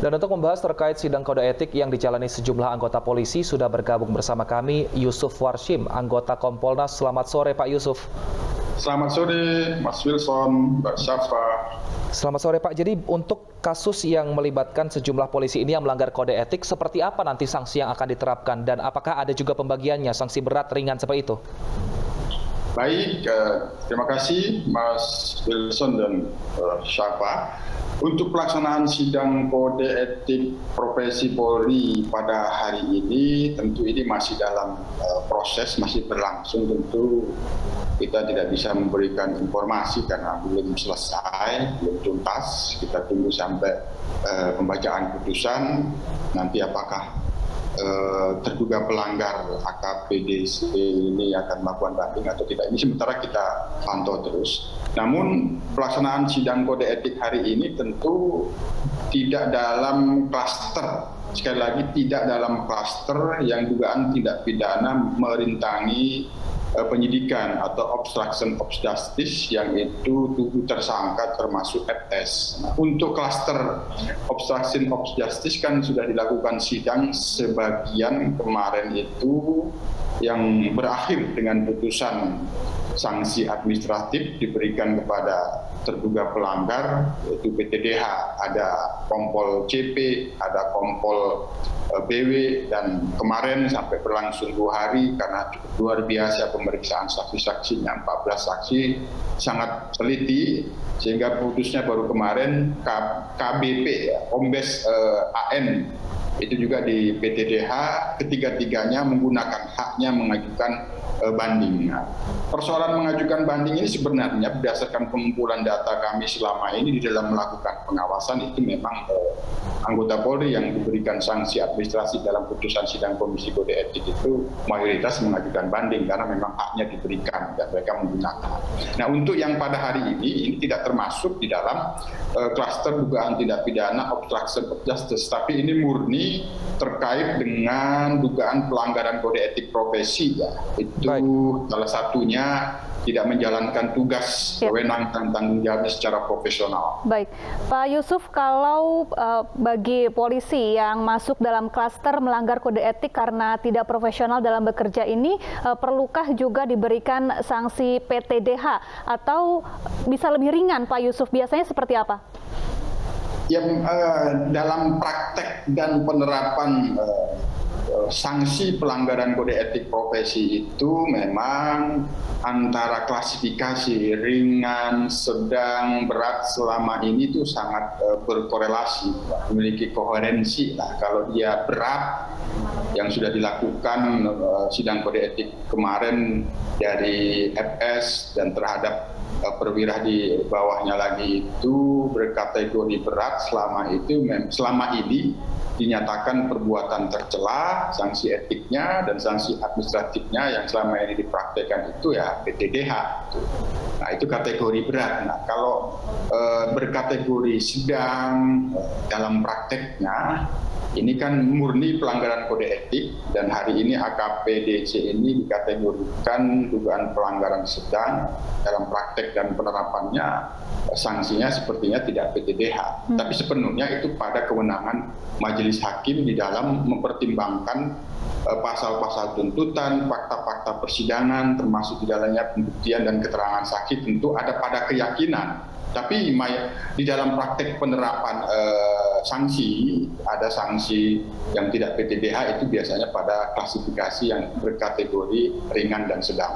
Dan untuk membahas terkait sidang kode etik yang dijalani sejumlah anggota polisi, sudah bergabung bersama kami Yusuf Warshim, anggota Kompolnas. Selamat sore Pak Yusuf. Selamat sore Mas Wilson, Mbak Syafa. Selamat sore Pak. Jadi untuk kasus yang melibatkan sejumlah polisi ini yang melanggar kode etik, seperti apa nanti sanksi yang akan diterapkan? Dan apakah ada juga pembagiannya, sanksi berat, ringan seperti itu? Baik, terima kasih Mas Wilson dan Syafa. Untuk pelaksanaan sidang kode etik profesi Polri pada hari ini, tentu ini masih dalam proses, masih berlangsung. Tentu kita tidak bisa memberikan informasi karena belum selesai, belum tuntas. Kita tunggu sampai pembacaan putusan, nanti apakah terduga pelanggar AKP-DC ini akan melakukan banding atau tidak. Ini sementara kita pantau terus. Namun pelaksanaan sidang kode etik hari ini tentu tidak dalam klaster. Sekali lagi tidak dalam klaster yang dugaan tindak pidana merintangi penyidikan atau obstruction of justice yang itu tubuh tersangka termasuk FS. Nah, untuk klaster obstruction of justice kan sudah dilakukan sidang sebagian kemarin itu yang berakhir dengan putusan sanksi administratif diberikan kepada terduga pelanggar, yaitu PTDH, ada Kompol CP, ada Kompol BW, dan kemarin sampai berlangsung 2 hari karena cukup luar biasa pemeriksaan saksi-saksinya, 14 saksi, sangat teliti, sehingga putusnya baru kemarin KBP, ya, Kombes AN, itu juga di PTDH, ketiga-tiganya menggunakan haknya mengajukan banding. Nah, persoalan mengajukan banding ini sebenarnya berdasarkan pengumpulan data kami selama ini di dalam melakukan pengawasan itu memang anggota Polri yang diberikan sanksi administrasi dalam putusan sidang Komisi Kode Etik itu mayoritas mengajukan banding karena memang haknya diberikan dan mereka menggunakan. Nah, untuk yang pada hari ini tidak termasuk di dalam klaster dugaan tindak pidana obstruction of justice, tapi ini murni terkait dengan dugaan pelanggaran kode etik profesi, ya. Itu salah satunya tidak menjalankan tugas wewenang dan tanggung jawabnya secara profesional. Baik, Pak Yusuf, kalau bagi polisi yang masuk dalam klaster melanggar kode etik karena tidak profesional dalam bekerja ini, perlukah juga diberikan sanksi PTDH atau bisa lebih ringan, Pak Yusuf? Biasanya seperti apa? Yang dalam praktek dan penerapan sanksi pelanggaran kode etik profesi itu memang antara klasifikasi ringan, sedang, berat selama ini itu sangat berkorelasi, memiliki koherensi. Nah, kalau dia berat yang sudah dilakukan sidang kode etik kemarin dari FS dan terhadap perwira di bawahnya lagi itu berkategori berat, selama ini dinyatakan perbuatan tercela, sanksi etiknya dan sanksi administratifnya yang selama ini dipraktekkan itu ya PTDH. Nah, itu kategori berat. Nah, kalau berkategori sedang dalam prakteknya, ini kan murni pelanggaran kode etik dan hari ini AKP-DC ini dikategorikan dugaan pelanggaran sedang dalam praktek dan penerapannya sanksinya sepertinya tidak PTDH. Tapi sepenuhnya itu pada kewenangan majelis hakim di dalam mempertimbangkan pasal-pasal tuntutan, fakta-fakta persidangan, termasuk di dalamnya pembuktian dan keterangan saksi tentu ada pada keyakinan. Tapi di dalam praktek penerapan sanksi, ada sanksi yang tidak PTDH itu biasanya pada klasifikasi yang berkategori ringan dan sedang.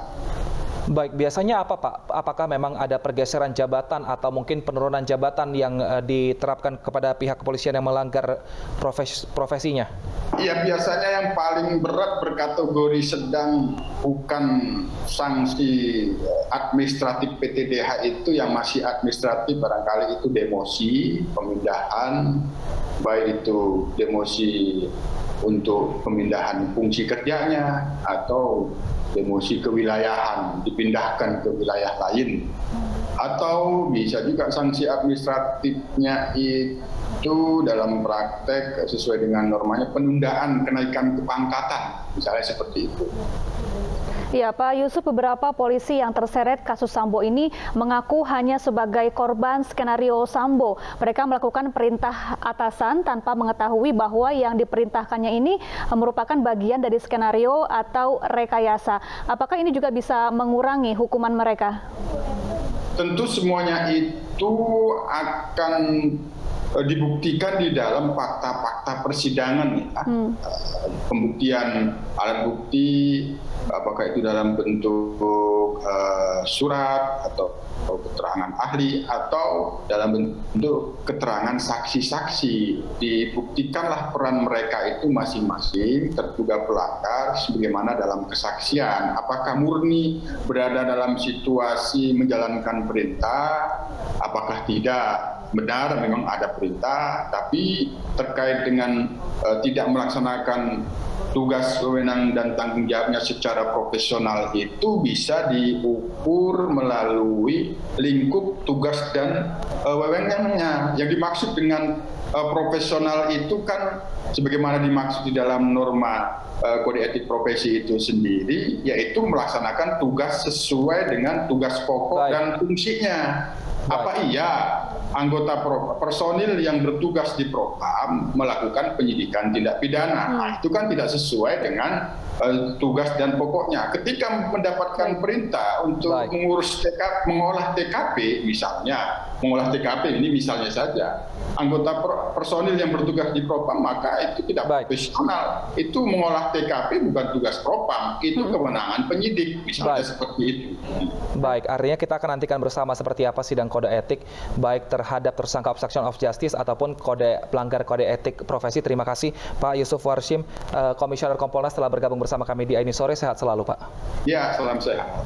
Baik, biasanya apa Pak? Apakah memang ada pergeseran jabatan atau mungkin penurunan jabatan yang diterapkan kepada pihak kepolisian yang melanggar profesinya? Ya, biasanya yang paling berat berkategori sedang, bukan sanksi administratif PTDH itu yang masih administratif, barangkali itu demosi, pemindahan, baik itu demosi untuk pemindahan fungsi kerjanya atau demosi kewilayahan, dipindahkan ke wilayah lain. Atau bisa juga sanksi administratifnya itu dalam praktek sesuai dengan normanya penundaan kenaikan kepangkatan, misalnya seperti itu. Ya, Pak Yusuf, beberapa polisi yang terseret kasus Sambo ini mengaku hanya sebagai korban skenario Sambo. Mereka melakukan perintah atasan tanpa mengetahui bahwa yang diperintahkannya ini merupakan bagian dari skenario atau rekayasa. Apakah ini juga bisa mengurangi hukuman mereka? Tentu semuanya itu akan dibuktikan di dalam fakta-fakta persidangan ya. Pembuktian alat bukti, apakah itu dalam bentuk surat atau keterangan ahli atau dalam bentuk keterangan saksi-saksi. Dibuktikanlah peran mereka itu masing-masing terduga pelanggar sebagaimana dalam kesaksian. Apakah murni berada dalam situasi menjalankan perintah, apakah tidak. Benar memang ada perintah, tapi terkait dengan tidak melaksanakan tugas, wewenang dan tanggung jawabnya secara profesional itu bisa diukur melalui lingkup tugas dan wewenangnya. Yang dimaksud dengan profesional itu kan sebagaimana dimaksud di dalam norma kode etik profesi itu sendiri, yaitu melaksanakan tugas sesuai dengan tugas pokok dan fungsinya. Apa iya anggota personil yang bertugas di Propam melakukan penyidikan tindak pidana? Nah, itu kan tidak sesuai dengan tugas dan pokoknya. Ketika mendapatkan perintah untuk mengurus TKP, mengolah TKP misalnya, mengolah TKP ini misalnya saja, anggota personil yang bertugas di Propam maka itu tidak profesional. Itu mengolah TKP bukan tugas Propam, itu kewenangan penyidik misalnya seperti itu. Baik, artinya kita akan nantikan bersama seperti apa sidang kode etik baik terhadap tersangka obstruction of justice ataupun pelanggar kode etik profesi. Terima kasih Pak Yusuf Warshim, Komisioner Kompolnas telah bergabung bersama kami di Aini Sore. Sehat selalu Pak. Ya, salam sehat.